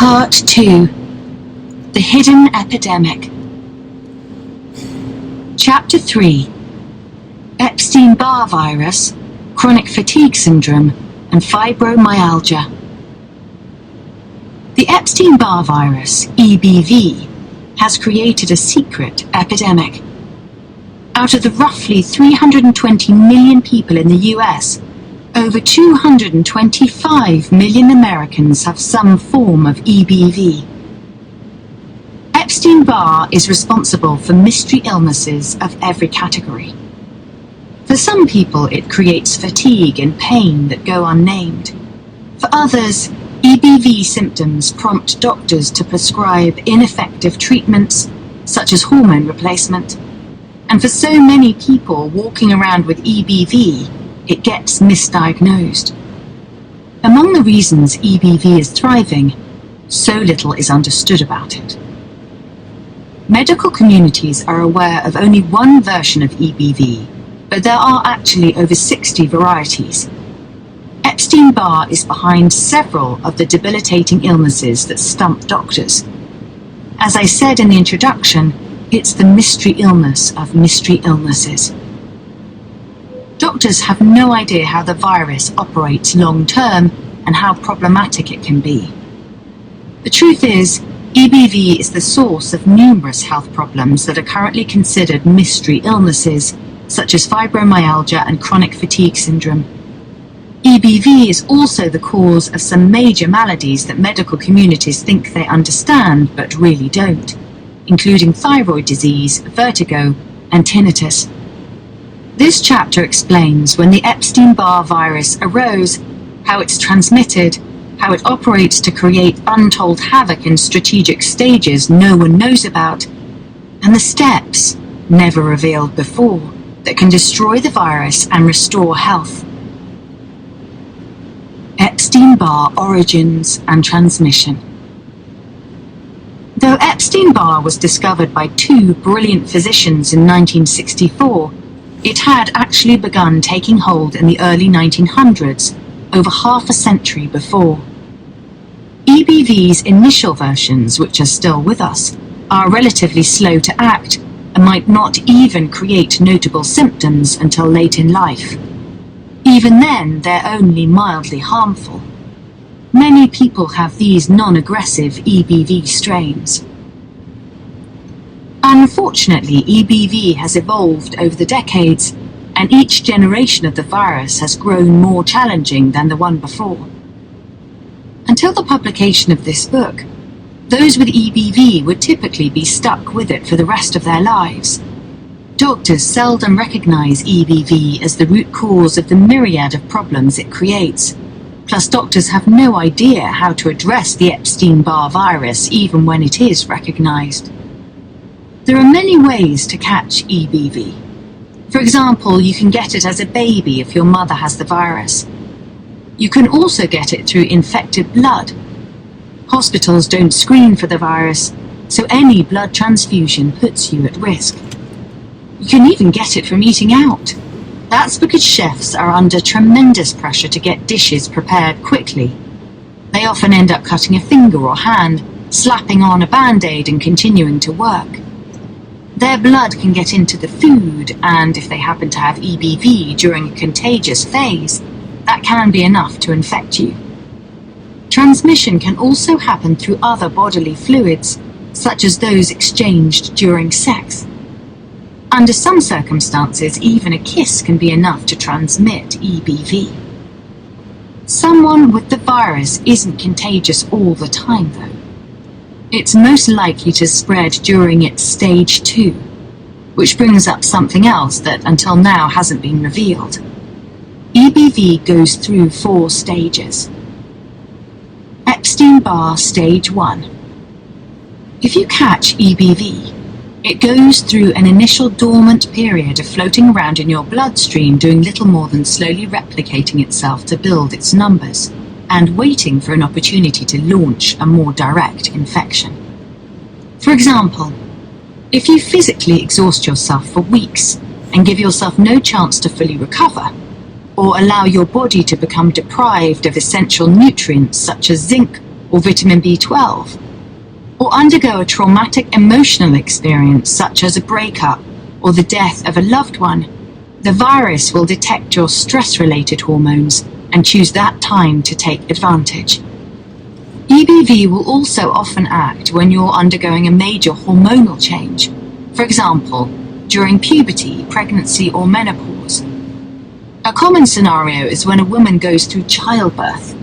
Part 2. The Hidden Epidemic. Chapter 3. Epstein-Barr virus, chronic fatigue syndrome, and fibromyalgia. The Epstein-Barr virus, EBV, has created a secret epidemic. Out of the roughly 320 million people in the US, over 225 million Americans have some form of EBV. Epstein-Barr is responsible for mystery illnesses of every category. For some people, it creates fatigue and pain that go unnamed. For others, EBV symptoms prompt doctors to prescribe ineffective treatments, such as hormone replacement. And for so many people walking around with EBV, it gets misdiagnosed. Among the reasons EBV is thriving, so little is understood about it. Medical communities are aware of only one version of EBV, but there are actually over 60 varieties. Epstein-Barr is behind several of the debilitating illnesses that stump doctors. As I said in the introduction, it's the mystery illness of mystery illnesses. Doctors have no idea how the virus operates long-term and how problematic it can be. The truth is, EBV is the source of numerous health problems that are currently considered mystery illnesses, such as fibromyalgia and chronic fatigue syndrome. EBV is also the cause of some major maladies that medical communities think they understand but really don't, including thyroid disease, vertigo, and tinnitus. This chapter explains when the Epstein-Barr virus arose, how it's transmitted, how it operates to create untold havoc in strategic stages no one knows about, and the steps, never revealed before, that can destroy the virus and restore health. Epstein-Barr origins and transmission. Though Epstein-Barr was discovered by two brilliant physicians in 1964, it had actually begun taking hold in the early 1900s, over half a century before. EBV's initial versions, which are still with us, are relatively slow to act and might not even create notable symptoms until late in life. Even then, they're only mildly harmful. Many people have these non-aggressive EBV strains. Unfortunately, EBV has evolved over the decades, and each generation of the virus has grown more challenging than the one before. Until the publication of this book, those with EBV would typically be stuck with it for the rest of their lives. Doctors seldom recognize EBV as the root cause of the myriad of problems it creates. Plus, doctors have no idea how to address the Epstein-Barr virus even when it is recognized. There are many ways to catch EBV. For example, you can get it as a baby if your mother has the virus. You can also get it through infected blood. Hospitals don't screen for the virus, so any blood transfusion puts you at risk. You can even get it from eating out. That's because chefs are under tremendous pressure to get dishes prepared quickly. They often end up cutting a finger or hand, slapping on a band-aid and continuing to work. Their blood can get into the food, and if they happen to have EBV during a contagious phase, that can be enough to infect you. Transmission can also happen through other bodily fluids, such as those exchanged during sex. Under some circumstances, even a kiss can be enough to transmit EBV. Someone with the virus isn't contagious all the time, though. It's most likely to spread during its stage 2, which brings up something else that until now hasn't been revealed. EBV goes through 4 stages. Epstein-Barr Stage 1. If you catch EBV, it goes through an initial dormant period of floating around in your bloodstream, doing little more than slowly replicating itself to build its numbers, and waiting for an opportunity to launch a more direct infection. For example, if you physically exhaust yourself for weeks and give yourself no chance to fully recover, or allow your body to become deprived of essential nutrients such as zinc, or vitamin B12, or undergo a traumatic emotional experience such as a breakup or the death of a loved one, the virus will detect your stress-related hormones and choose that time to take advantage. EBV will also often act when you're undergoing a major hormonal change, for example, during puberty, pregnancy, or menopause. A common scenario is when a woman goes through childbirth.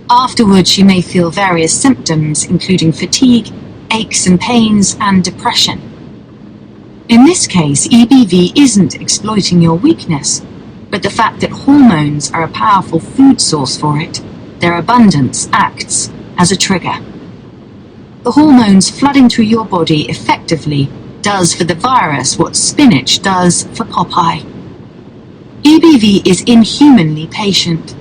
Afterwards, she may feel various symptoms, including fatigue, aches and pains, and depression. In this case, EBV isn't exploiting your weakness, but the fact that hormones are a powerful food source for it. Their abundance acts as a trigger. The hormones flooding through your body effectively does for the virus what spinach does for Popeye. EBV is inhumanly patient.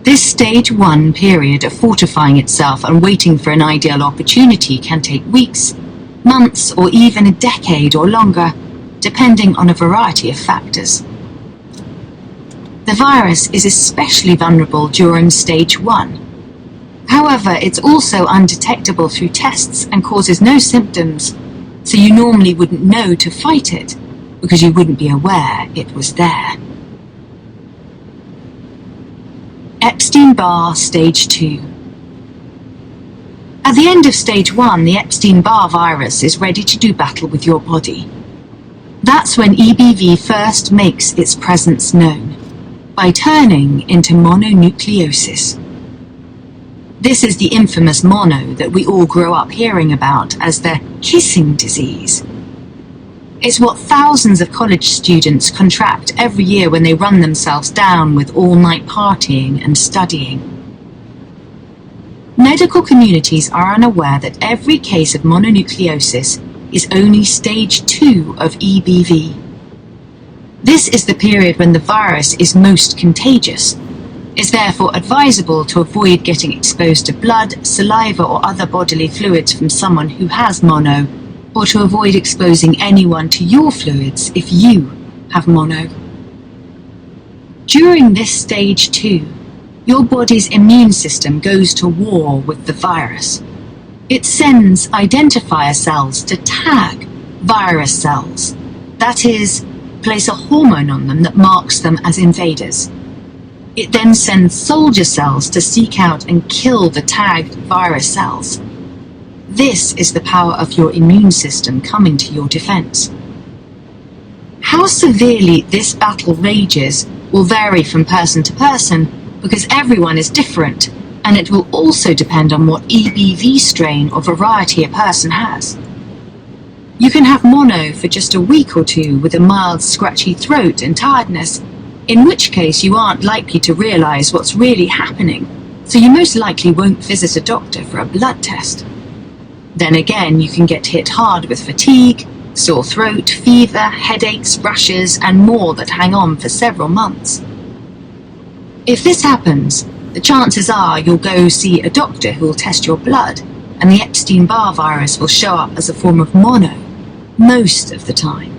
This stage 1 period of fortifying itself and waiting for an ideal opportunity can take weeks, months, or even a decade or longer, depending on a variety of factors. The virus is especially vulnerable during stage 1. However, it's also undetectable through tests and causes no symptoms, so you normally wouldn't know to fight it because you wouldn't be aware it was there. Epstein-Barr Stage 2. At the end of Stage 1, the Epstein-Barr virus is ready to do battle with your body. That's when EBV first makes its presence known, by turning into mononucleosis. This is the infamous mono that we all grow up hearing about as the kissing disease. It's what thousands of college students contract every year when they run themselves down with all-night partying and studying. Medical communities are unaware that every case of mononucleosis is only stage 2 of EBV. This is the period when the virus is most contagious. It's therefore advisable to avoid getting exposed to blood, saliva, or other bodily fluids from someone who has mono, or to avoid exposing anyone to your fluids if you have mono. During this stage 2, your body's immune system goes to war with the virus. It sends identifier cells to tag virus cells, that is, place a hormone on them that marks them as invaders. It then sends soldier cells to seek out and kill the tagged virus cells. This is the power of your immune system coming to your defense. How severely this battle rages will vary from person to person because everyone is different, and it will also depend on what EBV strain or variety a person has. You can have mono for just a week or two with a mild scratchy throat and tiredness, in which case you aren't likely to realize what's really happening, so you most likely won't visit a doctor for a blood test. Then again, you can get hit hard with fatigue, sore throat, fever, headaches, rashes, and more that hang on for several months. If this happens, the chances are you'll go see a doctor who will test your blood, and the Epstein-Barr virus will show up as a form of mono, most of the time.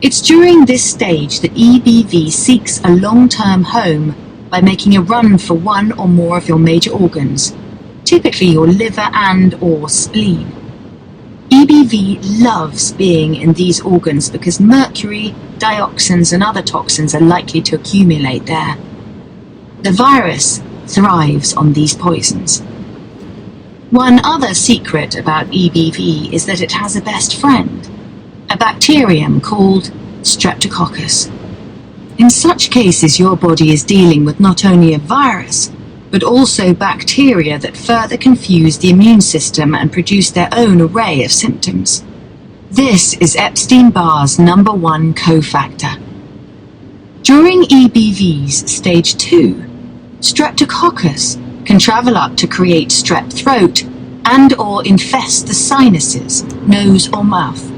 It's during this stage that EBV seeks a long-term home by making a run for one or more of your major organs, typically your liver and/or spleen. EBV loves being in these organs because mercury, dioxins, and other toxins are likely to accumulate there. The virus thrives on these poisons. One other secret about EBV is that it has a best friend, a bacterium called Streptococcus. In such cases, your body is dealing with not only a virus, but also bacteria that further confuse the immune system and produce their own array of symptoms. This is Epstein-Barr's #1 cofactor. During EBV's stage 2, Streptococcus can travel up to create strep throat and/or infest the sinuses, nose or mouth.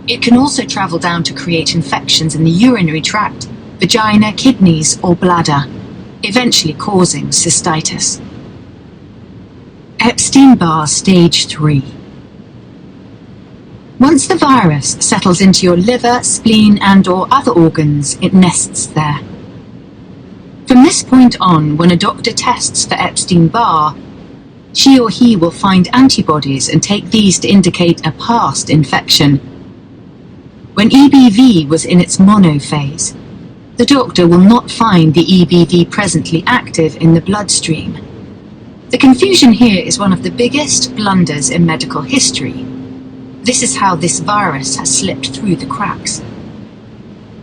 It can also travel down to create infections in the urinary tract, vagina, kidneys, or bladder, eventually causing cystitis. Epstein-Barr Stage 3. Once the virus settles into your liver, spleen, and/or other organs, it nests there. From this point on, when a doctor tests for Epstein-Barr, she or he will find antibodies and take these to indicate a past infection. When EBV was in its mono phase, the doctor will not find the EBV presently active in the bloodstream. The confusion here is one of the biggest blunders in medical history. This is how this virus has slipped through the cracks.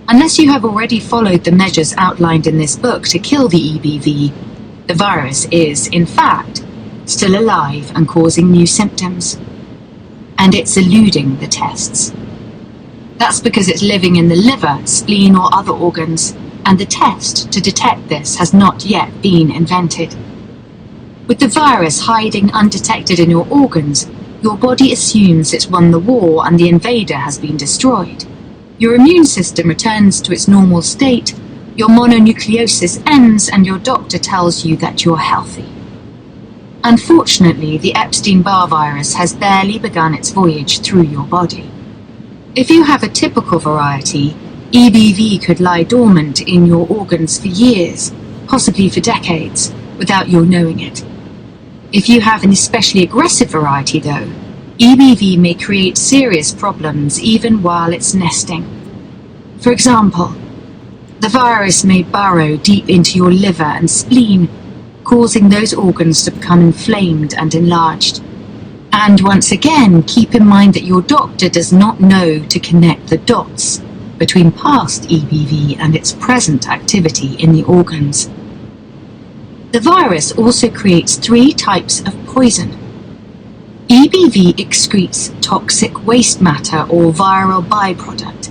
Unless you have already followed the measures outlined in this book to kill the EBV, the virus is, in fact, still alive and causing new symptoms. And it's eluding the tests. That's because it's living in the liver, spleen or other organs, and the test to detect this has not yet been invented. With the virus hiding undetected in your organs, your body assumes it's won the war and the invader has been destroyed. Your immune system returns to its normal state, your mononucleosis ends, and your doctor tells you that you're healthy. Unfortunately, the Epstein-Barr virus has barely begun its voyage through your body. If you have a typical variety, EBV could lie dormant in your organs for years, possibly for decades, without your knowing it. If you have an especially aggressive variety, though, EBV may create serious problems even while it's nesting. For example, the virus may burrow deep into your liver and spleen, causing those organs to become inflamed and enlarged. And once again, keep in mind that your doctor does not know to connect the dots between past EBV and its present activity in the organs. The virus also creates 3 types of poison. EBV excretes toxic waste matter or viral byproduct.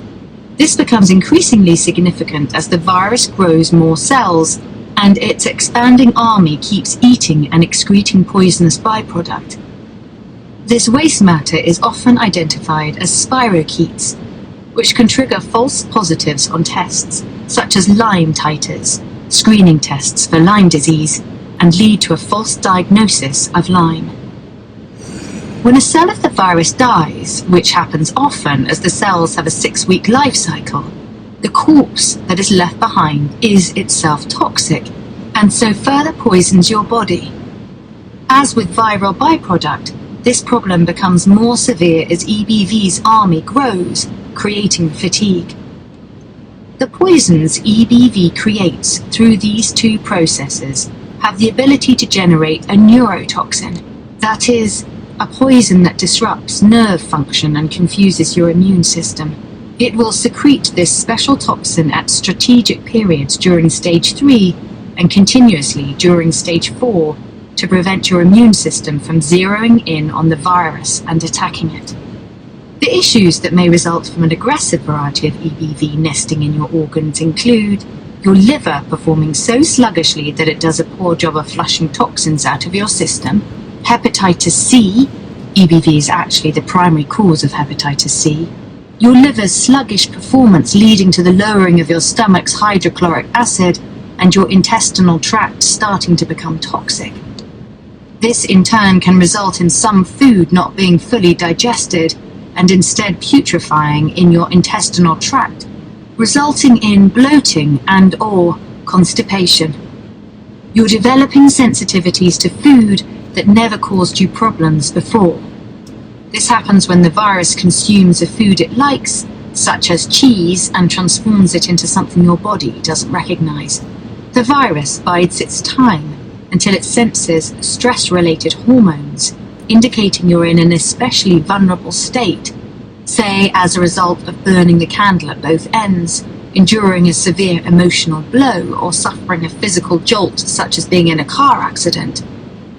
This becomes increasingly significant as the virus grows more cells and its expanding army keeps eating and excreting poisonous byproduct. This waste matter is often identified as spirochetes, which can trigger false positives on tests, such as Lyme titers, screening tests for Lyme disease, and lead to a false diagnosis of Lyme. When a cell of the virus dies, which happens often as the cells have a 6-week life cycle, the corpse that is left behind is itself toxic, and so further poisons your body. As with viral byproduct, this problem becomes more severe as EBV's army grows, creating fatigue. The poisons EBV creates through these 2 processes have the ability to generate a neurotoxin, that is, a poison that disrupts nerve function and confuses your immune system. It will secrete this special toxin at strategic periods during stage 3 and continuously during stage 4 to prevent your immune system from zeroing in on the virus and attacking it. The issues that may result from an aggressive variety of EBV nesting in your organs include your liver performing so sluggishly that it does a poor job of flushing toxins out of your system, hepatitis C, EBV is actually the primary cause of hepatitis C, your liver's sluggish performance leading to the lowering of your stomach's hydrochloric acid, and your intestinal tract starting to become toxic. This in turn can result in some food not being fully digested and instead putrefying in your intestinal tract, resulting in bloating and/or constipation. You're developing sensitivities to food that never caused you problems before. This happens when the virus consumes a food it likes, such as cheese, and transforms it into something your body doesn't recognize. The virus bides its time until it senses stress-related hormones, indicating you're in an especially vulnerable state, say as a result of burning the candle at both ends, enduring a severe emotional blow, or suffering a physical jolt such as being in a car accident,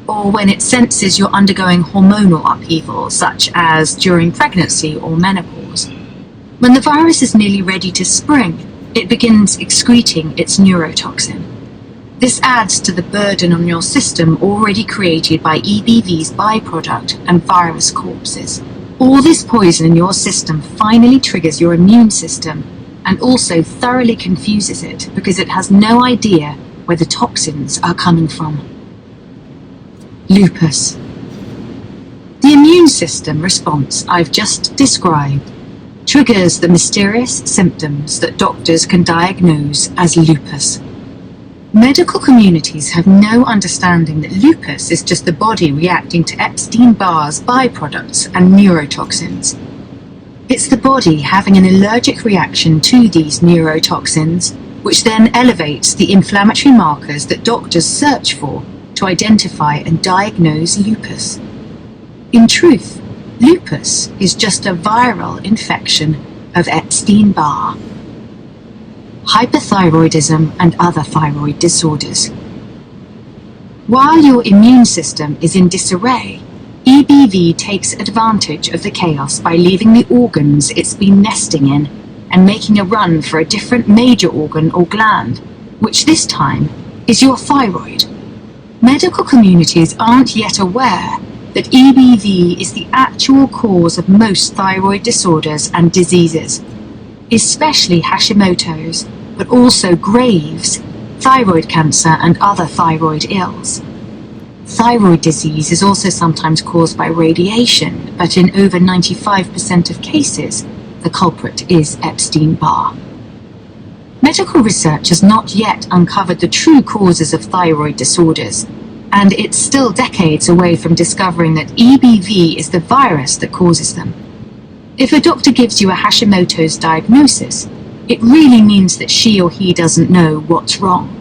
or when it senses you're undergoing hormonal upheaval such as during pregnancy or menopause. When the virus is nearly ready to spring, it begins excreting its neurotoxin. This adds to the burden on your system already created by EBV's byproduct and virus corpses. All this poison in your system finally triggers your immune system and also thoroughly confuses it because it has no idea where the toxins are coming from. Lupus. The immune system response I've just described triggers the mysterious symptoms that doctors can diagnose as lupus. Medical communities have no understanding that lupus is just the body reacting to Epstein-Barr's byproducts and neurotoxins. It's the body having an allergic reaction to these neurotoxins, which then elevates the inflammatory markers that doctors search for to identify and diagnose lupus. In truth, lupus is just a viral infection of Epstein-Barr. Hyperthyroidism and other thyroid disorders. While your immune system is in disarray, EBV takes advantage of the chaos by leaving the organs it's been nesting in and making a run for a different major organ or gland, which this time is your thyroid. Medical communities aren't yet aware that EBV is the actual cause of most thyroid disorders and diseases, especially Hashimoto's, but also Graves', thyroid cancer and other thyroid ills. Thyroid disease is also sometimes caused by radiation, but in over 95% of cases, the culprit is Epstein-Barr. Medical research has not yet uncovered the true causes of thyroid disorders, and it's still decades away from discovering that EBV is the virus that causes them. If a doctor gives you a Hashimoto's diagnosis, it really means that she or he doesn't know what's wrong.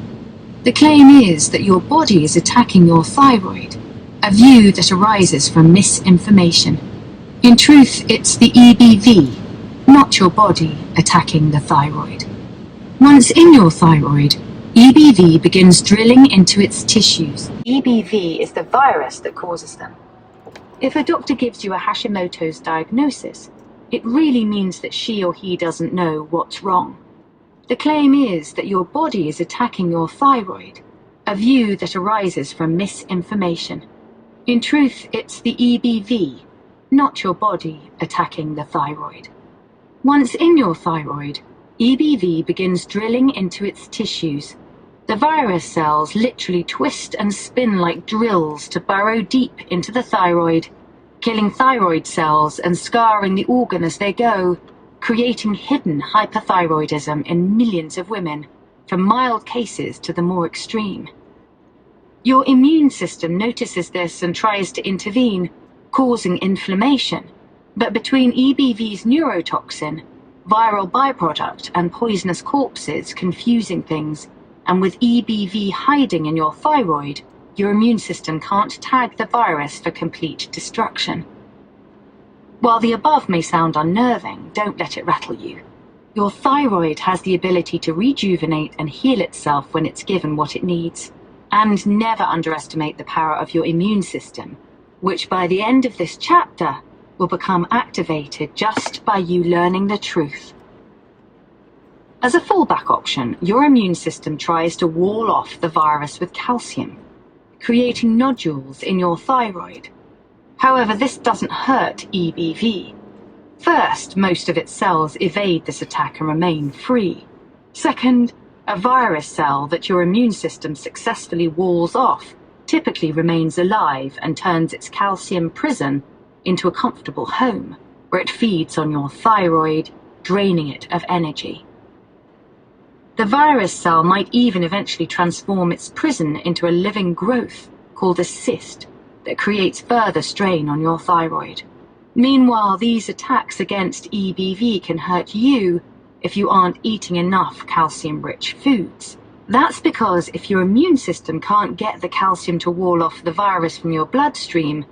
The claim is that your body is attacking your thyroid, a view that arises from misinformation. In truth, it's the EBV, not your body, attacking the thyroid. Once in your thyroid, EBV begins drilling into its tissues. EBV is the virus that causes them. If a doctor gives you a Hashimoto's diagnosis, it really means that she or he doesn't know what's wrong. The claim is that your body is attacking your thyroid, a view that arises from misinformation. In truth, it's the EBV, not your body, attacking the thyroid. Once in your thyroid, EBV begins drilling into its tissues. The virus cells literally twist and spin like drills to burrow deep into the thyroid, killing thyroid cells and scarring the organ as they go, creating hidden hyperthyroidism in millions of women, from mild cases to the more extreme. Your immune system notices this and tries to intervene, causing inflammation, but between EBV's neurotoxin, viral byproduct, and poisonous corpses confusing things, and with EBV hiding in your thyroid, your immune system can't tag the virus for complete destruction. While the above may sound unnerving, don't let it rattle you. Your thyroid has the ability to rejuvenate and heal itself when it's given what it needs. And never underestimate the power of your immune system, which by the end of this chapter will become activated just by you learning the truth. As a fallback option, your immune system tries to wall off the virus with calcium, creating nodules in your thyroid. However, this doesn't hurt EBV. First, most of its cells evade this attack and remain free. Second, a virus cell that your immune system successfully walls off typically remains alive and turns its calcium prison into a comfortable home, where it feeds on your thyroid, draining it of energy. The virus cell might even eventually transform its prison into a living growth called a cyst that creates further strain on your thyroid. Meanwhile, these attacks against EBV can hurt you if you aren't eating enough calcium-rich foods. That's because if your immune system can't get the calcium to wall off the virus from your bloodstream,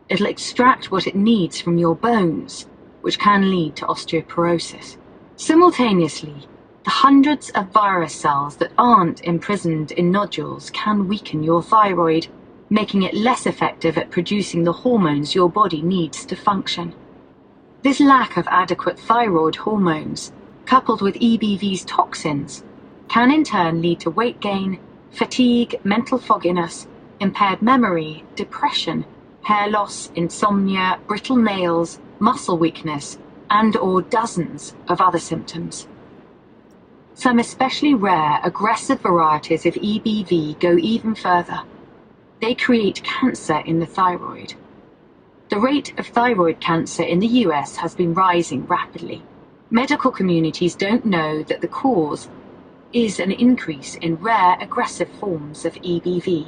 it'll extract what it needs from your bones, which can lead to osteoporosis. Simultaneously, the hundreds of virus cells that aren't imprisoned in nodules can weaken your thyroid, making it less effective at producing the hormones your body needs to function. This lack of adequate thyroid hormones, coupled with EBV's toxins, can in turn lead to weight gain, fatigue, mental fogginess, impaired memory, depression, hair loss, insomnia, brittle nails, muscle weakness, and/or dozens of other symptoms. Some especially rare, aggressive varieties of EBV go even further. They create cancer in the thyroid. The rate of thyroid cancer in the US has been rising rapidly. Medical communities don't know that the cause is an increase in rare aggressive forms of EBV.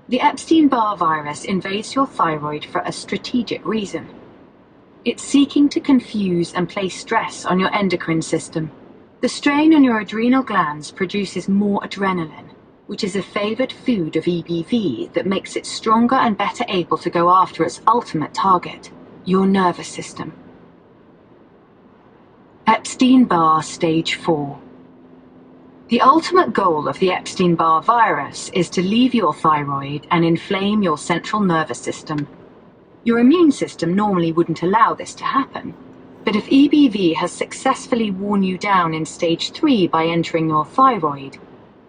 The Epstein-Barr virus invades your thyroid for a strategic reason. It's seeking to confuse and place stress on your endocrine system. The strain on your adrenal glands produces more adrenaline, which is a favored food of EBV that makes it stronger and better able to go after its ultimate target, your nervous system. Epstein-Barr Stage 4. The ultimate goal of the Epstein-Barr virus is to leave your thyroid and inflame your central nervous system. Your immune system normally wouldn't allow this to happen, but if EBV has successfully worn you down in Stage 3 by entering your thyroid,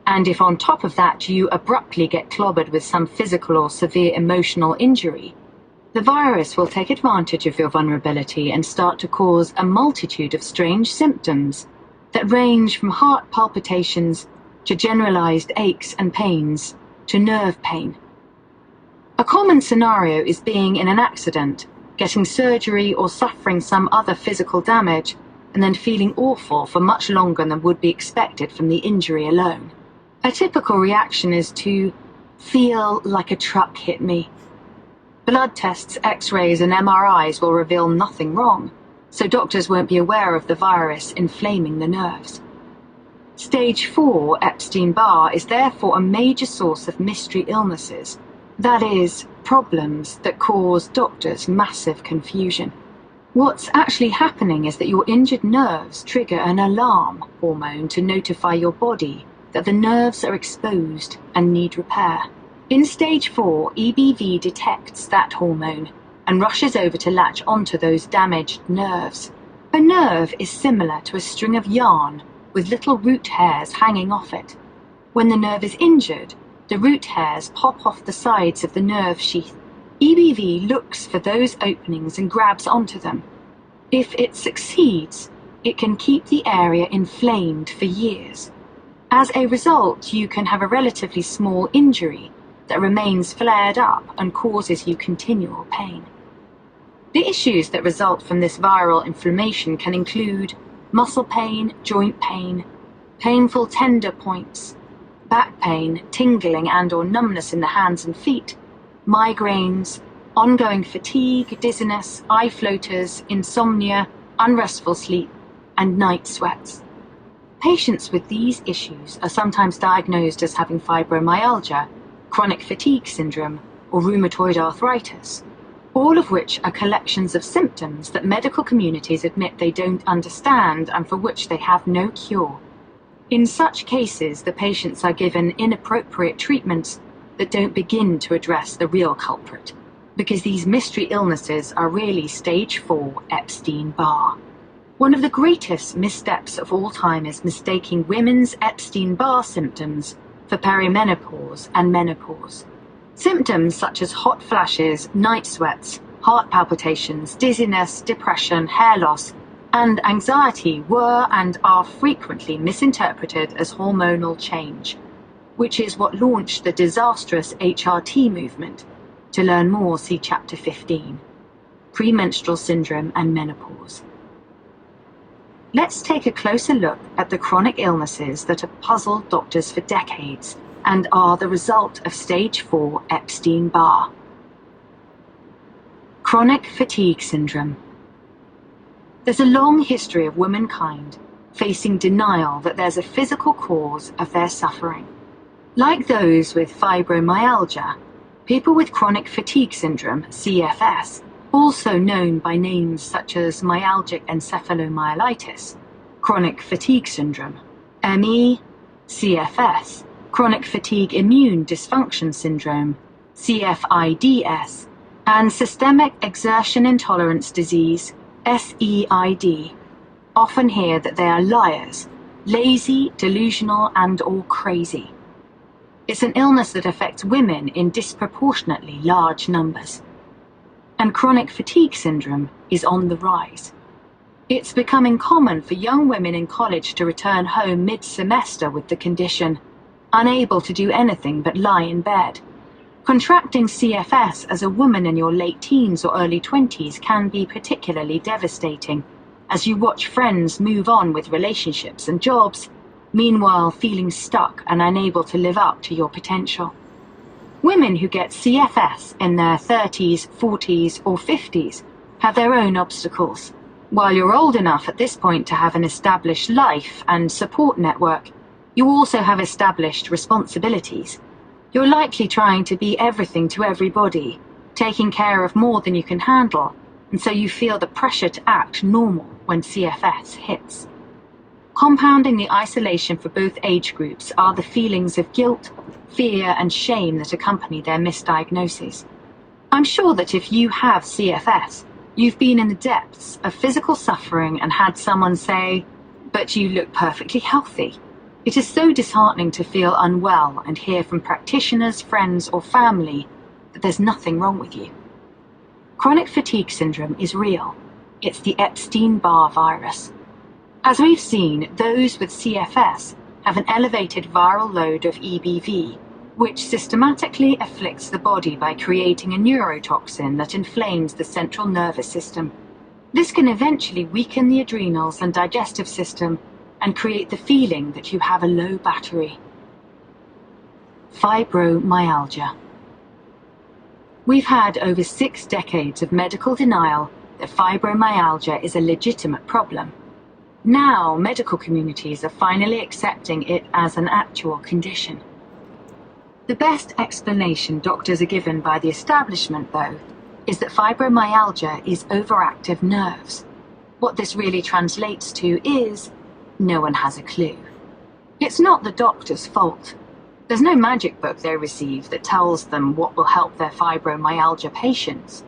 and if on top of that you abruptly get clobbered with some physical or severe emotional injury, the virus will take advantage of your vulnerability and start to cause a multitude of strange symptoms that range from heart palpitations to generalized aches and pains to nerve pain. A common scenario is being in an accident, getting surgery or suffering some other physical damage, and then feeling awful for much longer than would be expected from the injury alone. A typical reaction is to feel like a truck hit me. Blood tests, X-rays, and MRIs will reveal nothing wrong, so doctors won't be aware of the virus inflaming the nerves. Stage 4 Epstein-Barr is therefore a major source of mystery illnesses, that is, problems that cause doctors massive confusion. What's actually happening is that your injured nerves trigger an alarm hormone to notify your body that the nerves are exposed and need repair. In Stage 4, EBV detects that hormone and rushes over to latch onto those damaged nerves. A nerve is similar to a string of yarn with little root hairs hanging off it. When the nerve is injured, the root hairs pop off the sides of the nerve sheath. EBV looks for those openings and grabs onto them. If it succeeds, it can keep the area inflamed for years. As a result, you can have a relatively small injury that remains flared up and causes you continual pain. The issues that result from this viral inflammation can include muscle pain, joint pain, painful tender points, back pain, tingling and/or numbness in the hands and feet, migraines, ongoing fatigue, dizziness, eye floaters, insomnia, unrestful sleep, and night sweats. Patients with these issues are sometimes diagnosed as having fibromyalgia, chronic fatigue syndrome, or rheumatoid arthritis, all of which are collections of symptoms that medical communities admit they don't understand and for which they have no cure. In such cases, the patients are given inappropriate treatments that don't begin to address the real culprit, because these mystery illnesses are really Stage 4 Epstein-Barr. One of the greatest missteps of all time is mistaking women's Epstein-Barr symptoms for perimenopause and menopause. Symptoms such as hot flashes, night sweats, heart palpitations, dizziness, depression, hair loss, and anxiety were and are frequently misinterpreted as hormonal change, which is what launched the disastrous HRT movement. To learn more, see Chapter 15, Premenstrual Syndrome and Menopause. Let's take a closer look at the chronic illnesses that have puzzled doctors for decades and are the result of Stage 4 Epstein-Barr. Chronic fatigue syndrome. There's a long history of womankind facing denial that there's a physical cause of their suffering. Like those with fibromyalgia, people with chronic fatigue syndrome, CFS, also known by names such as myalgic encephalomyelitis, chronic fatigue syndrome, ME, CFS, chronic fatigue immune dysfunction syndrome, CFIDS, and systemic exertion intolerance disease, SEID, often hear that they are liars, lazy, delusional, and/or crazy. It's an illness that affects women in disproportionately large numbers. And chronic fatigue syndrome is on the rise. It's becoming common for young women in college to return home mid-semester with the condition, unable to do anything but lie in bed. Contracting CFS as a woman in your late teens or early 20s can be particularly devastating, as you watch friends move on with relationships and jobs, meanwhile feeling stuck and unable to live up to your potential. Women who get CFS in their 30s, 40s, or 50s have their own obstacles. While you're old enough at this point to have an established life and support network, you also have established responsibilities. You're likely trying to be everything to everybody, taking care of more than you can handle, and so you feel the pressure to act normal when CFS hits. Compounding the isolation for both age groups are the feelings of guilt, fear, and shame that accompany their misdiagnoses. I'm sure that if you have CFS, you've been in the depths of physical suffering and had someone say, "But you look perfectly healthy." It is so disheartening to feel unwell and hear from practitioners, friends, or family that there's nothing wrong with you. Chronic fatigue syndrome is real. It's the Epstein-Barr virus. As we've seen, those with CFS have an elevated viral load of EBV, which systematically afflicts the body by creating a neurotoxin that inflames the central nervous system. This can eventually weaken the adrenals and digestive system and create the feeling that you have a low battery. Fibromyalgia. We've had over 6 decades of medical denial that fibromyalgia is a legitimate problem. Now, medical communities are finally accepting it as an actual condition. The best explanation doctors are given by the establishment, though, is that fibromyalgia is overactive nerves. What this really translates to is, no one has a clue. It's not the doctor's fault. There's no magic book they receive that tells them what will help their fibromyalgia patients,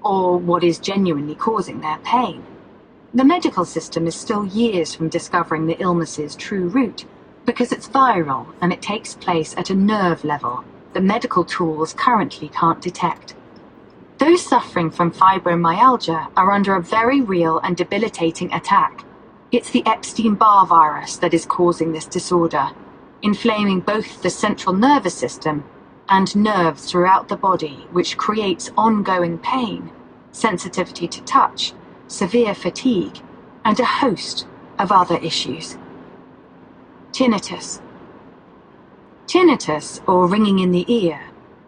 or what is genuinely causing their pain. The medical system is still years from discovering the illness's true root, because it's viral and it takes place at a nerve level that medical tools currently can't detect. Those suffering from fibromyalgia are under a very real and debilitating attack. It's the Epstein-Barr virus that is causing this disorder, inflaming both the central nervous system and nerves throughout the body, which creates ongoing pain, sensitivity to touch, severe fatigue, and a host of other issues. Tinnitus. Tinnitus, or ringing in the ear,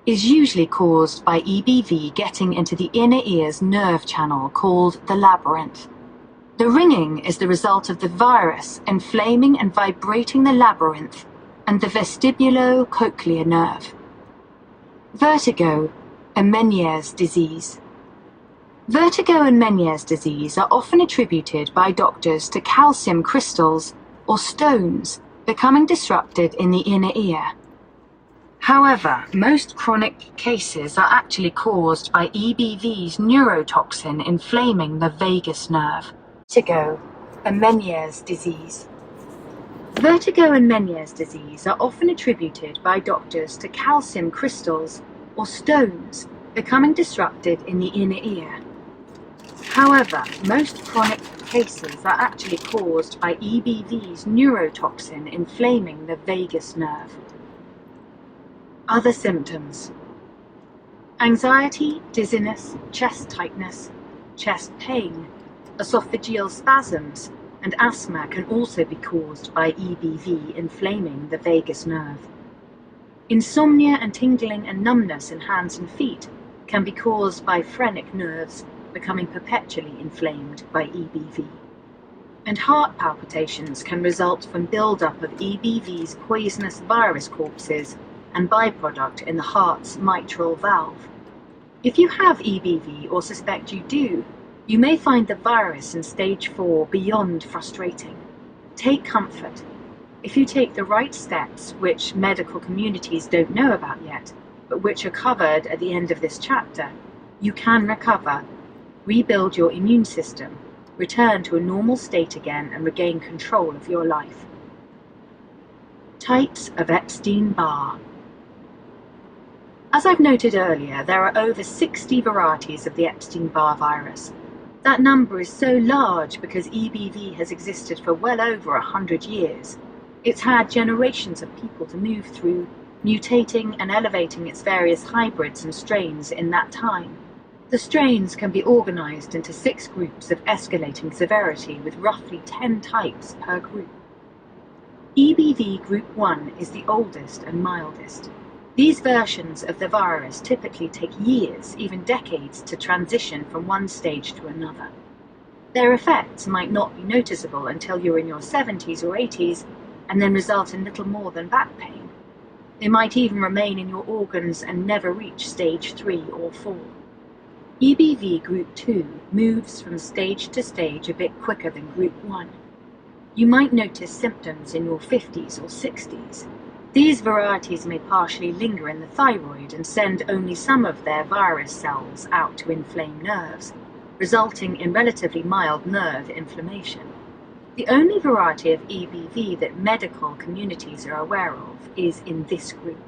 is usually caused by EBV getting into the inner ear's nerve channel called the labyrinth. The ringing is the result of the virus inflaming and vibrating the labyrinth and the vestibulocochlear nerve. Vertigo and Meniere's disease. Vertigo and Meniere's disease are often attributed by doctors to calcium crystals or stones becoming disrupted in the inner ear. However, most chronic cases are actually caused by EBV's neurotoxin inflaming the vagus nerve. Vertigo and Meniere's disease. Vertigo and Meniere's disease are often attributed by doctors to calcium crystals or stones becoming disrupted in the inner ear. However, most chronic cases are actually caused by EBV's neurotoxin inflaming the vagus nerve. Other symptoms: anxiety, dizziness, chest tightness, chest pain, esophageal spasms, and asthma can also be caused by EBV inflaming the vagus nerve. Insomnia and tingling and numbness in hands and feet can be caused by phrenic nerves becoming perpetually inflamed by EBV. And heart palpitations can result from buildup of EBV's poisonous virus corpses and byproduct in the heart's mitral valve. If you have EBV or suspect you do, you may find the virus in stage 4 beyond frustrating. Take comfort. If you take the right steps, which medical communities don't know about yet, but which are covered at the end of this chapter, you can recover, rebuild your immune system, return to a normal state again, and regain control of your life. Types of Epstein-Barr. As I've noted earlier, there are over 60 varieties of the Epstein-Barr virus. That number is so large because EBV has existed for well over 100 years. It's had generations of people to move through, mutating and elevating its various hybrids and strains in that time. The strains can be organized into 6 groups of escalating severity with roughly 10 types per group. EBV Group 1 is the oldest and mildest. These versions of the virus typically take years, even decades, to transition from one stage to another. Their effects might not be noticeable until you're in your 70s or 80s, and then result in little more than back pain. They might even remain in your organs and never reach stage 3 or 4. EBV Group 2 moves from stage to stage a bit quicker than Group 1. You might notice symptoms in your 50s or 60s. These varieties may partially linger in the thyroid and send only some of their virus cells out to inflame nerves, resulting in relatively mild nerve inflammation. The only variety of EBV that medical communities are aware of is in this group.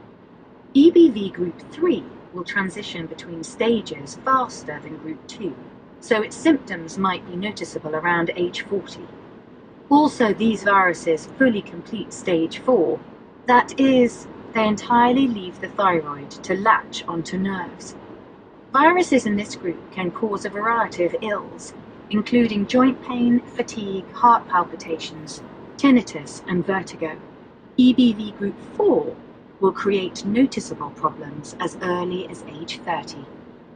EBV Group 3 will transition between stages faster than Group 2, so its symptoms might be noticeable around age 40. Also, these viruses fully complete stage 4, that is, they entirely leave the thyroid to latch onto nerves. Viruses in this group can cause a variety of ills, including joint pain, fatigue, heart palpitations, tinnitus, and vertigo. EBV Group 4 will create noticeable problems as early as age 30.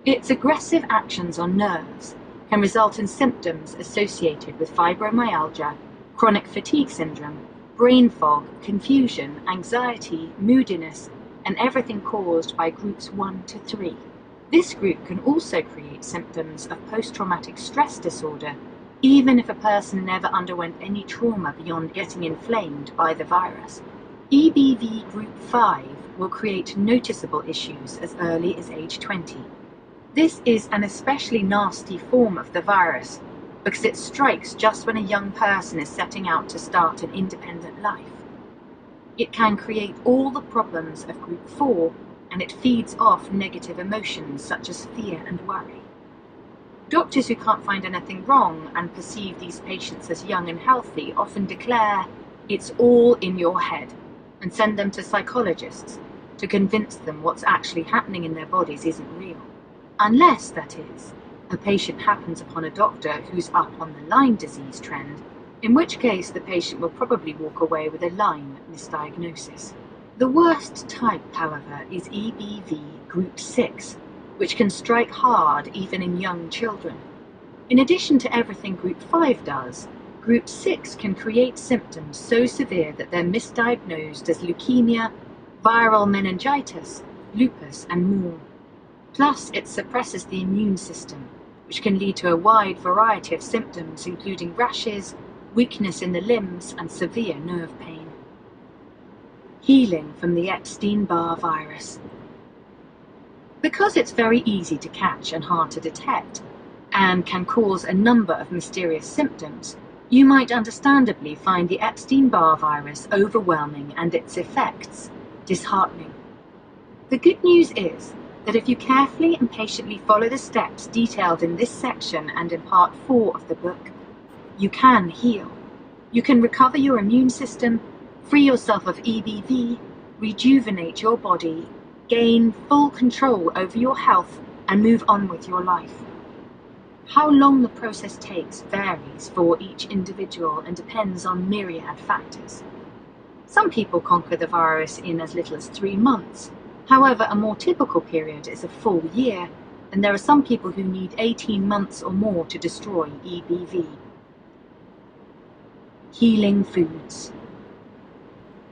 Its aggressive actions on nerves can result in symptoms associated with fibromyalgia, chronic fatigue syndrome, brain fog, confusion, anxiety, moodiness, and everything caused by groups 1 to 3. This group can also create symptoms of post-traumatic stress disorder, even if a person never underwent any trauma beyond getting inflamed by the virus. EBV Group 5 will create noticeable issues as early as age 20. This is an especially nasty form of the virus because it strikes just when a young person is setting out to start an independent life. It can create all the problems of Group 4, and it feeds off negative emotions such as fear and worry. Doctors who can't find anything wrong and perceive these patients as young and healthy often declare it's all in your head and send them to psychologists to convince them what's actually happening in their bodies isn't real. Unless, that is, a patient happens upon a doctor who's up on the Lyme disease trend, in which case the patient will probably walk away with a Lyme misdiagnosis. The worst type, however, is EBV Group 6, which can strike hard even in young children. In addition to everything Group 5 does, Group 6 can create symptoms so severe that they're misdiagnosed as leukemia, viral meningitis, lupus, and more. Plus, it suppresses the immune system, which can lead to a wide variety of symptoms, including rashes, weakness in the limbs, and severe nerve pain. Healing from the Epstein-Barr virus. Because it's very easy to catch and hard to detect, and can cause a number of mysterious symptoms, you might understandably find the Epstein-Barr virus overwhelming and its effects disheartening. The good news is that if you carefully and patiently follow the steps detailed in this section and in Part 4 of the book, you can heal. You can recover your immune system, free yourself of EBV, rejuvenate your body, gain full control over your health, and move on with your life. How long the process takes varies for each individual and depends on myriad factors. Some people conquer the virus in as little as 3 months. However, a more typical period is a full year, and there are some people who need 18 months or more to destroy EBV. Healing foods.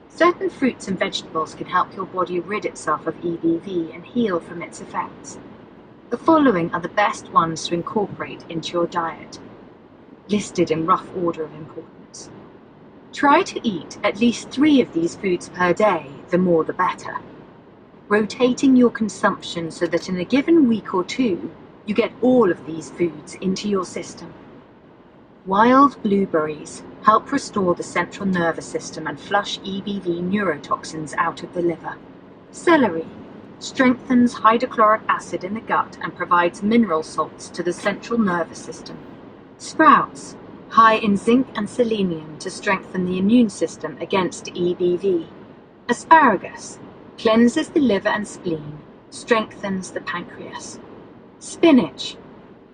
Certain fruits and vegetables can help your body rid itself of EBV and heal from its effects. The following are the best ones to incorporate into your diet, listed in rough order of importance. Try to eat at least 3 of these foods per day, the more the better, rotating your consumption so that in a given week or 2, you get all of these foods into your system. Wild blueberries help restore the central nervous system and flush EBV neurotoxins out of the liver. Celery strengthens hydrochloric acid in the gut and provides mineral salts to the central nervous system. Sprouts, high in zinc and selenium to strengthen the immune system against EBV. Asparagus cleanses the liver and spleen, strengthens the pancreas. Spinach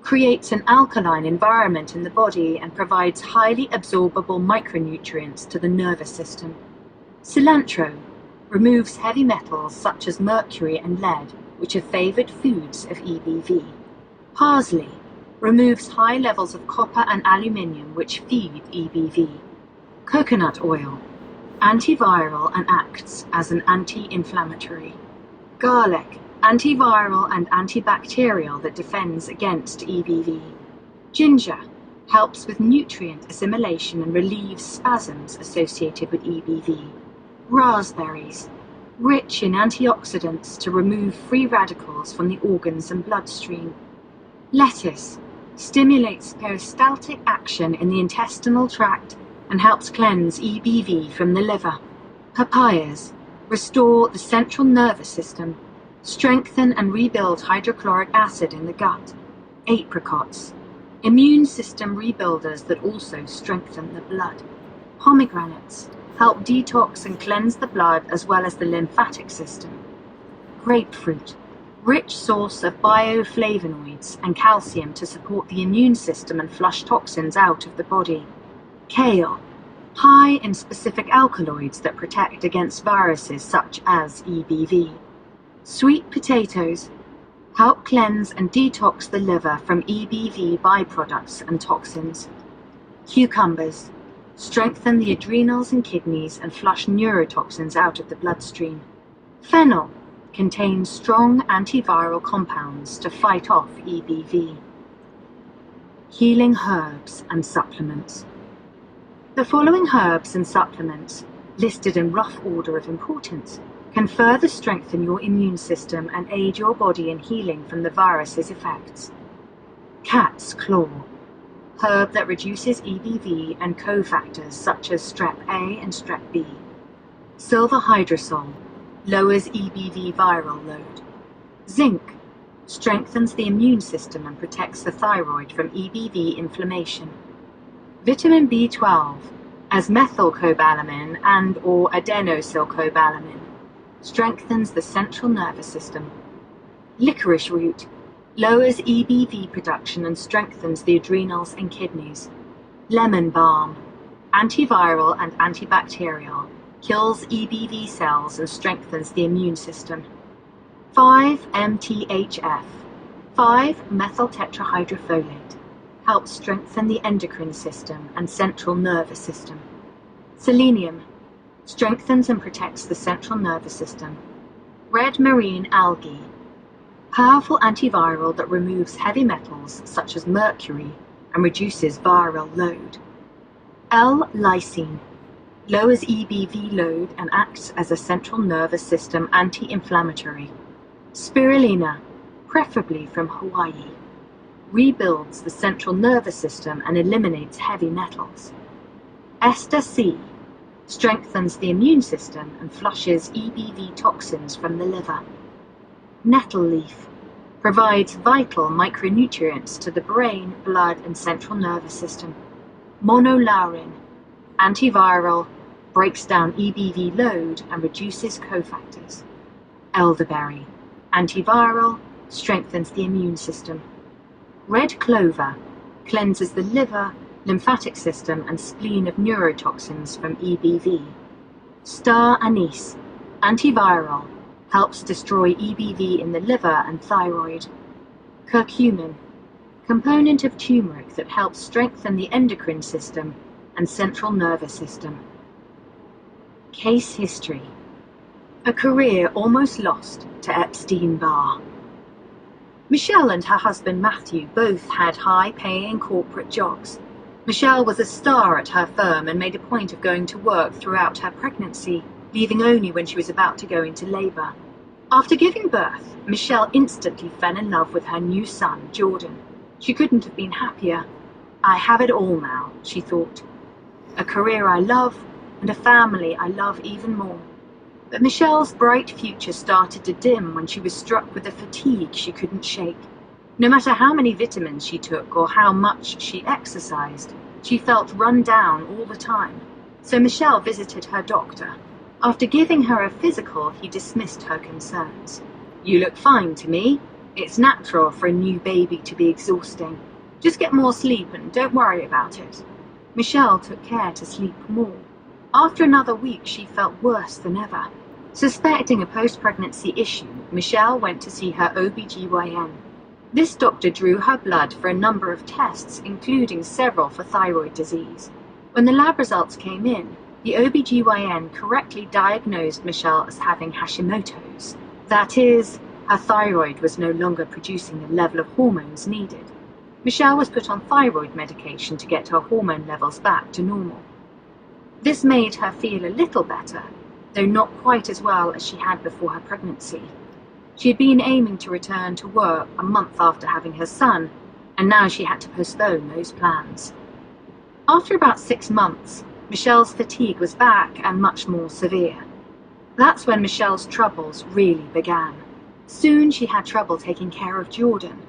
creates an alkaline environment in the body and provides highly absorbable micronutrients to the nervous system. Cilantro removes heavy metals such as mercury and lead, which are favoured foods of EBV. Parsley removes high levels of copper and aluminium, which feed EBV. Coconut oil, antiviral and acts as an anti-inflammatory. Garlic, antiviral and antibacterial that defends against EBV. Ginger helps with nutrient assimilation and relieves spasms associated with EBV. Raspberries, rich in antioxidants to remove free radicals from the organs and bloodstream. Lettuce stimulates peristaltic action in the intestinal tract and helps cleanse EBV from the liver. Papayas restore the central nervous system, strengthen and rebuild hydrochloric acid in the gut. Apricots, immune system rebuilders that also strengthen the blood. Pomegranates help detox and cleanse the blood as well as the lymphatic system. Grapefruit, rich source of bioflavonoids and calcium to support the immune system and flush toxins out of the body. Kale, high in specific alkaloids that protect against viruses such as EBV. Sweet potatoes help cleanse and detox the liver from EBV byproducts and toxins. Cucumbers strengthen the adrenals and kidneys and flush neurotoxins out of the bloodstream. Fennel contains strong antiviral compounds to fight off EBV. Healing herbs and supplements. The following herbs and supplements, listed in rough order of importance, can further strengthen your immune system and aid your body in healing from the virus's effects. Cat's claw, herb that reduces EBV and cofactors such as strep A and strep B. Silver hydrosol lowers EBV viral load. Zinc strengthens the immune system and protects the thyroid from EBV inflammation. Vitamin B12 as methylcobalamin and/or adenosylcobalamin strengthens the central nervous system. Licorice root lowers EBV production and strengthens the adrenals and kidneys. Lemon balm, antiviral and antibacterial, kills EBV cells and strengthens the immune system. 5-MTHF, 5-methyltetrahydrofolate, helps strengthen the endocrine system and central nervous system. Selenium strengthens and protects the central nervous system. Red marine algae, powerful antiviral that removes heavy metals such as mercury and reduces viral load. L-lysine lowers EBV load and acts as a central nervous system anti-inflammatory. Spirulina, preferably from Hawaii, rebuilds the central nervous system and eliminates heavy metals. Ester C strengthens the immune system and flushes EBV toxins from the liver. Nettle leaf provides vital micronutrients to the brain, blood, and central nervous system. Monolaurin, antiviral, breaks down EBV load and reduces cofactors. Elderberry, antiviral, strengthens the immune system. Red clover cleanses the liver, lymphatic system, and spleen of neurotoxins from EBV. Star anise, antiviral, helps destroy EBV in the liver and thyroid. Curcumin, component of turmeric that helps strengthen the endocrine system and central nervous system. Case history. A career almost lost to Epstein-Barr. Michelle and her husband Matthew both had high-paying corporate jobs. Michelle was a star at her firm and made a point of going to work throughout her pregnancy, leaving only when she was about to go into labor. After giving birth, Michelle instantly fell in love with her new son, Jordan. She couldn't have been happier. I have it all now, she thought. A career I love and a family I love even more. But Michelle's bright future started to dim when she was struck with a fatigue she couldn't shake. No matter how many vitamins she took or how much she exercised, she felt run down all the time. So Michelle visited her doctor. After giving her a physical, he dismissed her concerns. "You look fine to me. It's natural for a new baby to be exhausting. Just get more sleep and don't worry about it." Michelle took care to sleep more. After another week, she felt worse than ever. Suspecting a post-pregnancy issue, Michelle went to see her OBGYN. This doctor drew her blood for a number of tests, including several for thyroid disease. When the lab results came in, the OBGYN correctly diagnosed Michelle as having Hashimoto's. That is, her thyroid was no longer producing the level of hormones needed. Michelle was put on thyroid medication to get her hormone levels back to normal. This made her feel a little better, though not quite as well as she had before her pregnancy. She had been aiming to return to work a month after having her son, and now she had to postpone those plans. After about 6 months, Michelle's fatigue was back and much more severe. That's when Michelle's troubles really began. Soon she had trouble taking care of Jordan.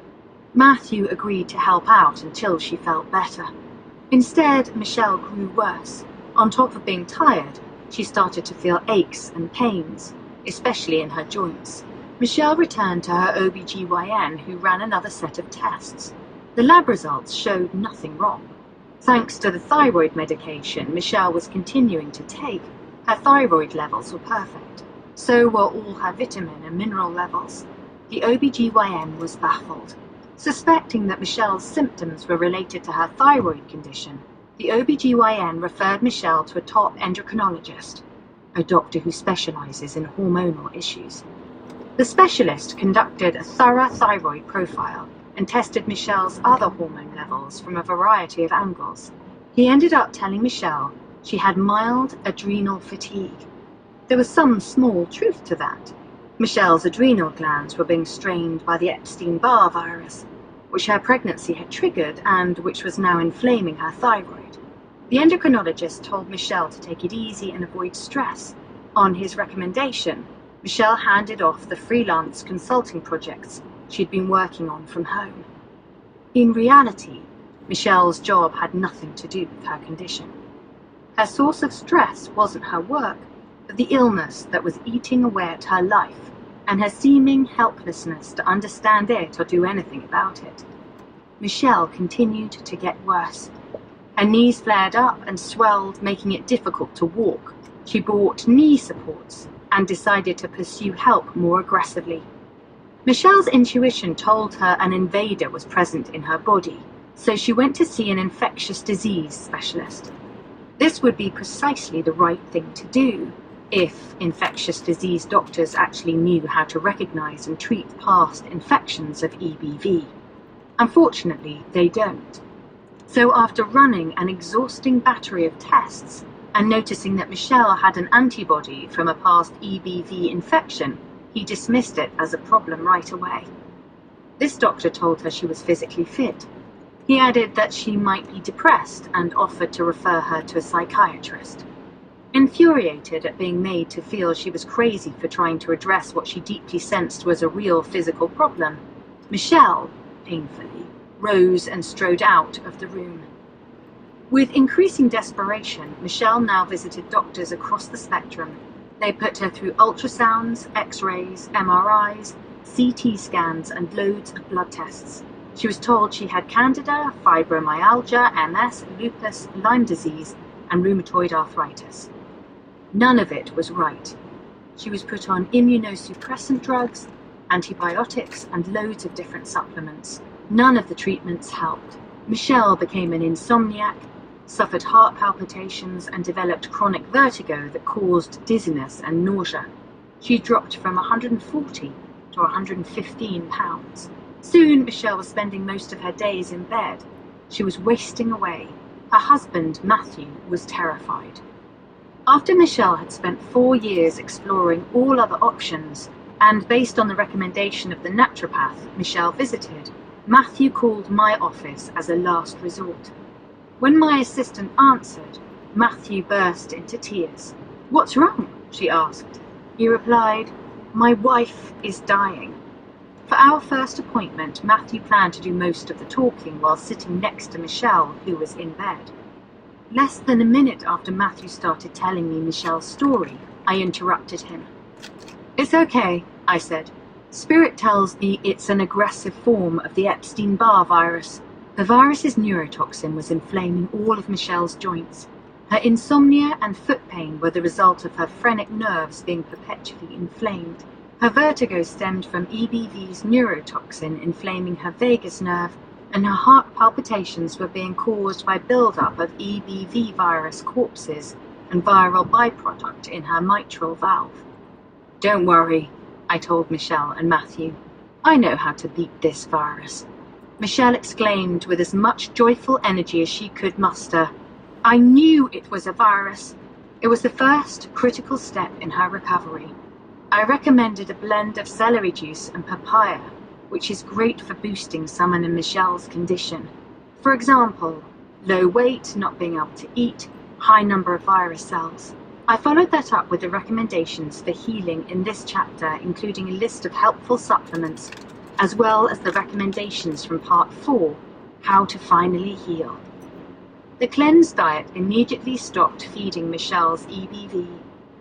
Matthew agreed to help out until she felt better. Instead, Michelle grew worse. On top of being tired, she started to feel aches and pains, especially in her joints. Michelle returned to her OBGYN, who ran another set of tests. The lab results showed nothing wrong. Thanks to the thyroid medication Michelle was continuing to take, her thyroid levels were perfect. So were all her vitamin and mineral levels. The OBGYN was baffled. Suspecting that Michelle's symptoms were related to her thyroid condition, the OBGYN referred Michelle to a top endocrinologist, a doctor who specializes in hormonal issues. The specialist conducted a thorough thyroid profile and tested Michelle's other hormone levels from a variety of angles. He ended up telling Michelle she had mild adrenal fatigue. There was some small truth to that. Michelle's adrenal glands were being strained by the Epstein-Barr virus, which her pregnancy had triggered and which was now inflaming her thyroid. The endocrinologist told Michelle to take it easy and avoid stress. On his recommendation, Michelle handed off the freelance consulting projects she'd been working on from home. In reality, Michelle's job had nothing to do with her condition. Her source of stress wasn't her work, but the illness that was eating away at her life, and her seeming helplessness to understand it or do anything about it. Michelle continued to get worse. Her knees flared up and swelled, making it difficult to walk. She bought knee supports and decided to pursue help more aggressively. Michelle's intuition told her an invader was present in her body, so she went to see an infectious disease specialist. This would be precisely the right thing to do, if infectious disease doctors actually knew how to recognize and treat past infections of EBV. Unfortunately, they don't. So after running an exhausting battery of tests and noticing that Michelle had an antibody from a past EBV infection, he dismissed it as a problem right away. This doctor told her she was physically fit. He added that she might be depressed and offered to refer her to a psychiatrist. Infuriated at being made to feel she was crazy for trying to address what she deeply sensed was a real physical problem, Michelle, painfully, rose and strode out of the room. With increasing desperation, Michelle now visited doctors across the spectrum. They put her through ultrasounds, X-rays, MRIs, CT scans, and loads of blood tests. She was told she had candida, fibromyalgia, MS, lupus, Lyme disease, and rheumatoid arthritis. None of it was right. She was put on immunosuppressant drugs, antibiotics, and loads of different supplements. None of the treatments helped. Michelle became an insomniac, suffered heart palpitations, and developed chronic vertigo that caused dizziness and nausea. She dropped from 140 to 115 pounds. Soon, Michelle was spending most of her days in bed. She was wasting away. Her husband, Matthew, was terrified. After Michelle had spent 4 years exploring all other options, and based on the recommendation of the naturopath Michelle visited, Matthew called my office as a last resort. When my assistant answered, Matthew burst into tears. "What's wrong?" she asked. He replied, "My wife is dying." For our first appointment, Matthew planned to do most of the talking while sitting next to Michelle, who was in bed. Less than a minute after Matthew started telling me Michelle's story, I interrupted him. "It's okay," I said. "Spirit tells me it's an aggressive form of the Epstein-Barr virus. The virus's neurotoxin was inflaming all of Michelle's joints. Her insomnia and foot pain were the result of her phrenic nerves being perpetually inflamed. Her vertigo stemmed from EBV's neurotoxin inflaming her vagus nerve, and her heart palpitations were being caused by buildup of EBV virus corpses and viral byproduct in her mitral valve. "Don't worry," I told Michelle and Matthew. "I know how to beat this virus." Michelle exclaimed with as much joyful energy as she could muster. I knew it was a virus. It was the first critical step in her recovery. I recommended a blend of celery juice and papaya, which is great for boosting someone in Michelle's condition. For example, low weight, not being able to eat, high number of virus cells. I followed that up with the recommendations for healing in this chapter, including a list of helpful supplements, as well as the recommendations from Part 4, How to Finally Heal. The cleanse diet immediately stopped feeding Michelle's EBV.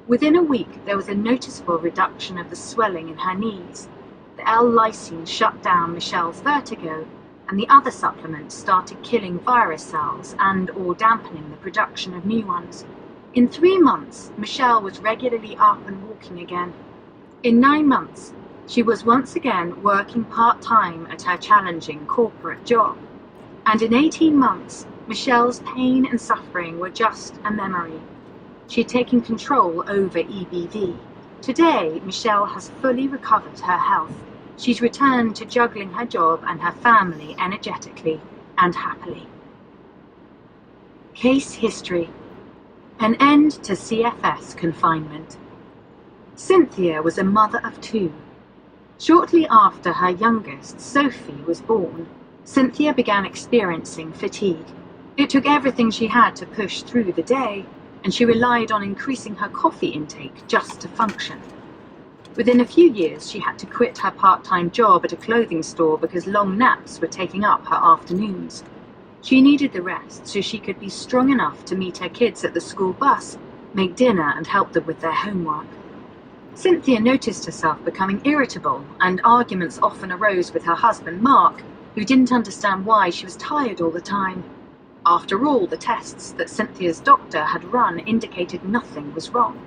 Within a week, there was a noticeable reduction of the swelling in her knees. The L-lysine shut down Michelle's vertigo, and the other supplements started killing virus cells and/or dampening the production of new ones. In 3 months, Michelle was regularly up and walking again. In 9 months, she was once again working part-time at her challenging corporate job. And in 18 months, Michelle's pain and suffering were just a memory. She had taken control over EBV. Today, Michelle has fully recovered her health. She's returned to juggling her job and her family energetically and happily. Case history. An end to CFS confinement. Cynthia was a mother of 2. Shortly after her youngest, Sophie, was born, Cynthia began experiencing fatigue. It took everything she had to push through the day, and she relied on increasing her coffee intake just to function. Within a few years, she had to quit her part-time job at a clothing store because long naps were taking up her afternoons. She needed the rest so she could be strong enough to meet her kids at the school bus, make dinner, and help them with their homework. Cynthia noticed herself becoming irritable, and arguments often arose with her husband, Mark, who didn't understand why she was tired all the time. After all, the tests that Cynthia's doctor had run indicated nothing was wrong.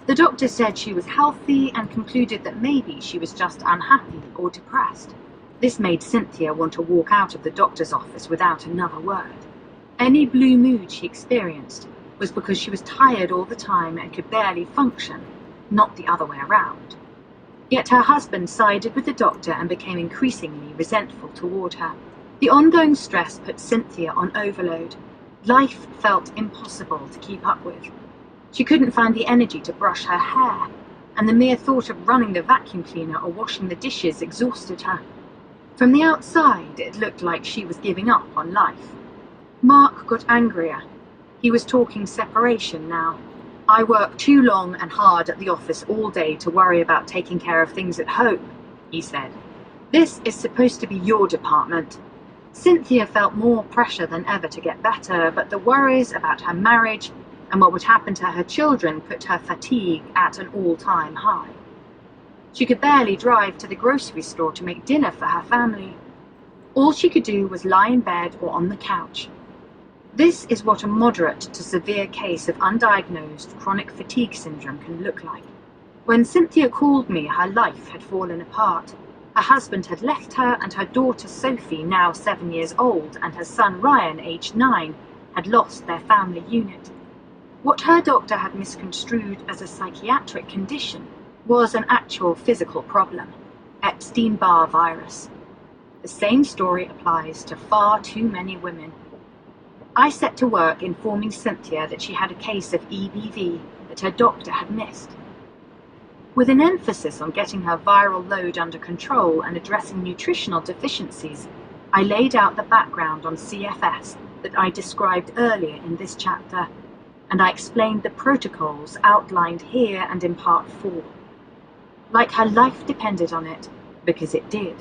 The doctor said she was healthy and concluded that maybe she was just unhappy or depressed. This made Cynthia want to walk out of the doctor's office without another word. Any blue mood she experienced was because she was tired all the time and could barely function, not the other way around. Yet her husband sided with the doctor and became increasingly resentful toward her. The ongoing stress put Cynthia on overload. Life felt impossible to keep up with. She couldn't find the energy to brush her hair, and the mere thought of running the vacuum cleaner or washing the dishes exhausted her. From the outside, it looked like she was giving up on life. Mark got angrier. He was talking separation now. "I work too long and hard at the office all day to worry about taking care of things at home," he said. "This is supposed to be your department." Cynthia felt more pressure than ever to get better, but the worries about her marriage and what would happen to her children put her fatigue at an all-time high. She could barely drive to the grocery store to make dinner for her family. All she could do was lie in bed or on the couch. This is what a moderate to severe case of undiagnosed chronic fatigue syndrome can look like. When Cynthia called me, her life had fallen apart. Her husband had left her, and her daughter Sophie, now 7 years old, and her son Ryan, aged 9, had lost their family unit. What her doctor had misconstrued as a psychiatric condition was an actual physical problem, Epstein-Barr virus. The same story applies to far too many women. I set to work informing Cynthia that she had a case of EBV that her doctor had missed. With an emphasis on getting her viral load under control and addressing nutritional deficiencies, I laid out the background on CFS that I described earlier in this chapter, and I explained the protocols outlined here and in Part 4. Like her life depended on it, because it did,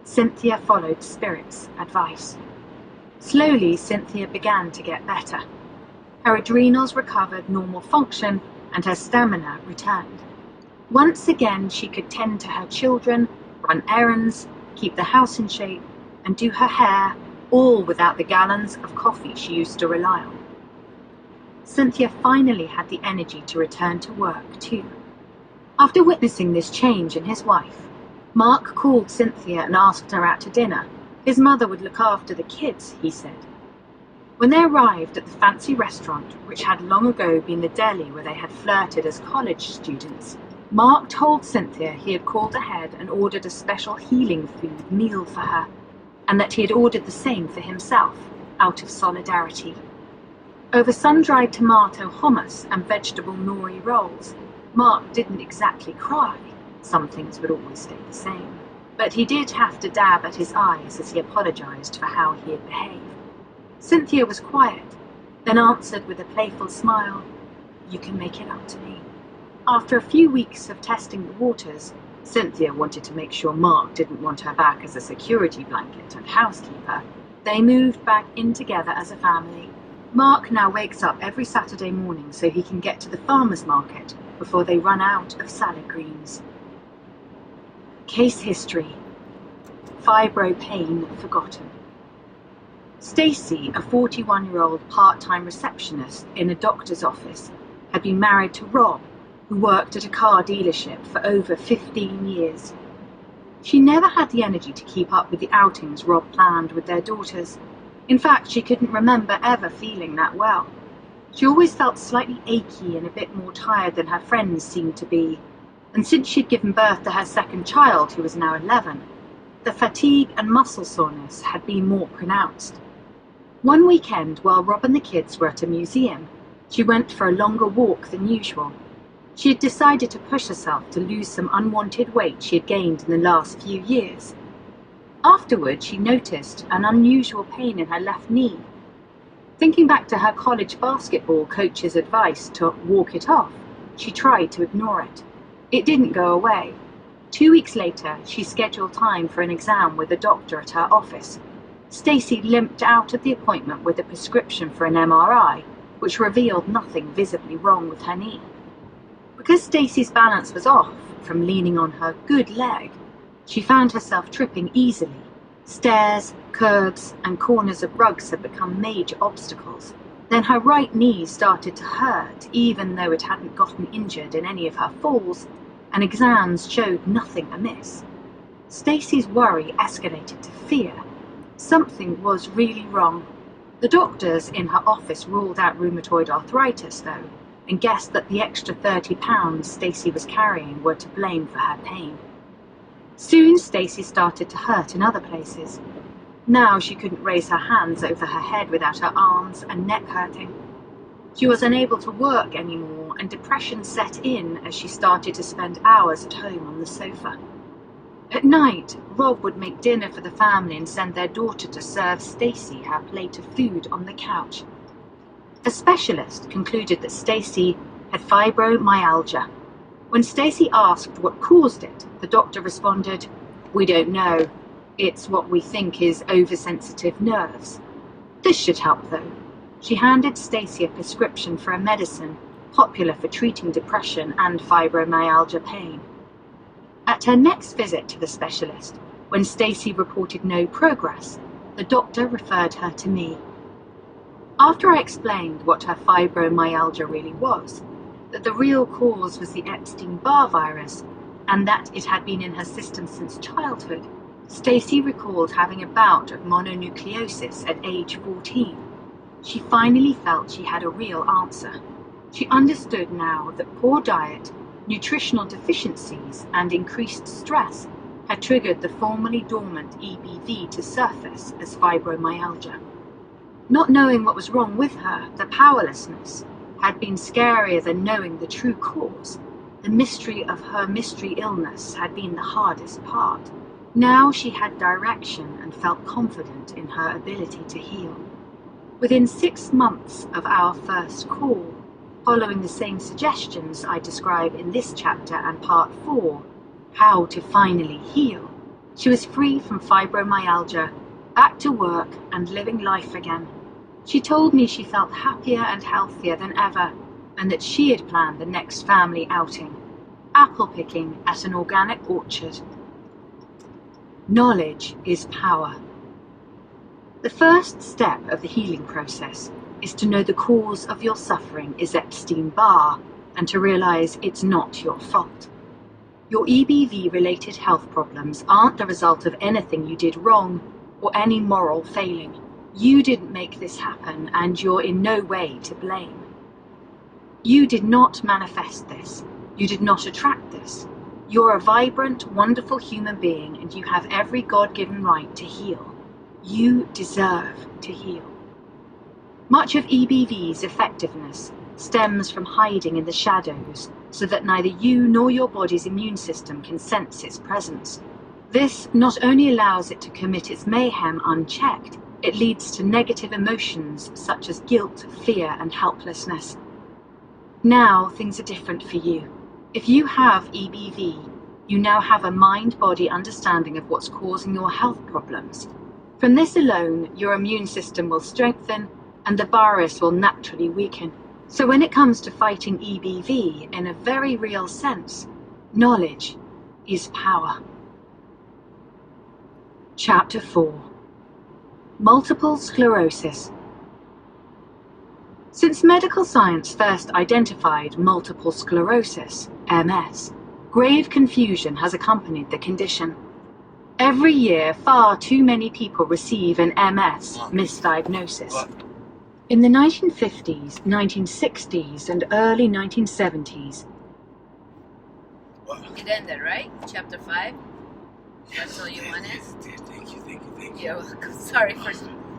Cynthia followed Spirit's advice. Slowly, Cynthia began to get better. Her adrenals recovered normal function, and her stamina returned. Once again, she could tend to her children, run errands, keep the house in shape, and do her hair, all without the gallons of coffee she used to rely on. Cynthia finally had the energy to return to work too. After witnessing this change in his wife, Mark called Cynthia and asked her out to dinner. His mother would look after the kids, he said. When they arrived at the fancy restaurant, which had long ago been the deli where they had flirted as college students, Mark told Cynthia he had called ahead and ordered a special healing food meal for her, and that he had ordered the same for himself, out of solidarity. Over sun-dried tomato hummus and vegetable nori rolls, Mark didn't exactly cry. Some things would always stay the same. But he did have to dab at his eyes as he apologized for how he had behaved. Cynthia was quiet, then answered with a playful smile, "You can make it up to me." After a few weeks of testing the waters, Cynthia wanted to make sure Mark didn't want her back as a security blanket and housekeeper. They moved back in together as a family. Mark now wakes up every Saturday morning so he can get to the farmer's market before they run out of salad greens. Case history. Fibro pain forgotten. Stacey, a 41-year-old part-time receptionist in a doctor's office, had been married to Rob, who worked at a car dealership for over 15 years. She never had the energy to keep up with the outings Rob planned with their daughters. In fact, she couldn't remember ever feeling that well. She always felt slightly achy and a bit more tired than her friends seemed to be, and since she'd given birth to her second child, who was now 11, the fatigue and muscle soreness had been more pronounced. One weekend, while Rob and the kids were at a museum, she went for a longer walk than usual. She had decided to push herself to lose some unwanted weight she had gained in the last few years. Afterward, she noticed an unusual pain in her left knee. Thinking back to her college basketball coach's advice to walk it off, she tried to ignore it. It didn't go away. 2 weeks later, she scheduled time for an exam with a doctor at her office. Stacey limped out of the appointment with a prescription for an MRI, which revealed nothing visibly wrong with her knee. Because Stacey's balance was off from leaning on her good leg, she found herself tripping easily. Stairs, curbs, and corners of rugs had become major obstacles. Then her right knee started to hurt, even though it hadn't gotten injured in any of her falls, and exams showed nothing amiss. Stacey's worry escalated to fear. Something was really wrong. The doctors in her office ruled out rheumatoid arthritis, though, and guessed that the extra 30 pounds Stacey was carrying were to blame for her pain. Soon Stacey started to hurt in other places. Now she couldn't raise her hands over her head without her arms and neck hurting. She was unable to work anymore, and depression set in as she started to spend hours at home on the sofa. At night, Rob would make dinner for the family and send their daughter to serve Stacey her plate of food on the couch. A specialist concluded that Stacey had fibromyalgia. When Stacey asked what caused it, the doctor responded, "We don't know. It's what we think is oversensitive nerves." This should help, though. She handed Stacey a prescription for a medicine popular for treating depression and fibromyalgia pain. At her next visit to the specialist, when Stacey reported no progress, the doctor referred her to me. After I explained what her fibromyalgia really was, that the real cause was the Epstein-Barr virus, and that it had been in her system since childhood, Stacey recalled having a bout of mononucleosis at age 14. She finally felt she had a real answer. She understood now that poor diet, nutritional deficiencies, and increased stress had triggered the formerly dormant EBV to surface as fibromyalgia. Not knowing what was wrong with her, the powerlessness, had been scarier than knowing the true cause. The mystery of her mystery illness had been the hardest part. Now she had direction and felt confident in her ability to heal. Within 6 months of our first call, following the same suggestions I describe in this chapter and part 4, How to Finally Heal, she was free from fibromyalgia, back to work and living life again. She told me she felt happier and healthier than ever, and that she had planned the next family outing, apple picking at an organic orchard. Knowledge is power. The first step of the healing process is to know the cause of your suffering is Epstein-Barr and to realize it's not your fault. Your EBV-related health problems aren't the result of anything you did wrong or any moral failing. You didn't make this happen, and you're in no way to blame. You did not manifest this. You did not attract this. You're a vibrant, wonderful human being, and you have every God-given right to heal. You deserve to heal. Much of EBV's effectiveness stems from hiding in the shadows, so that neither you nor your body's immune system can sense its presence. This not only allows it to commit its mayhem unchecked, it leads to negative emotions such as guilt, fear, and helplessness. Now things are different for you. If you have EBV, you now have a mind-body understanding of what's causing your health problems. From this alone, your immune system will strengthen and the virus will naturally weaken. So when it comes to fighting EBV in a very real sense, knowledge is power. Chapter 4. Multiple Sclerosis. Since medical science first identified multiple sclerosis, MS, grave confusion has accompanied the condition. Every year, far too many people receive an MS misdiagnosis. In the 1950s, 1960s, and early 1970s. It ended, right? Chapter 5? That's all you wanted? Thank you. You're welcome. Sorry for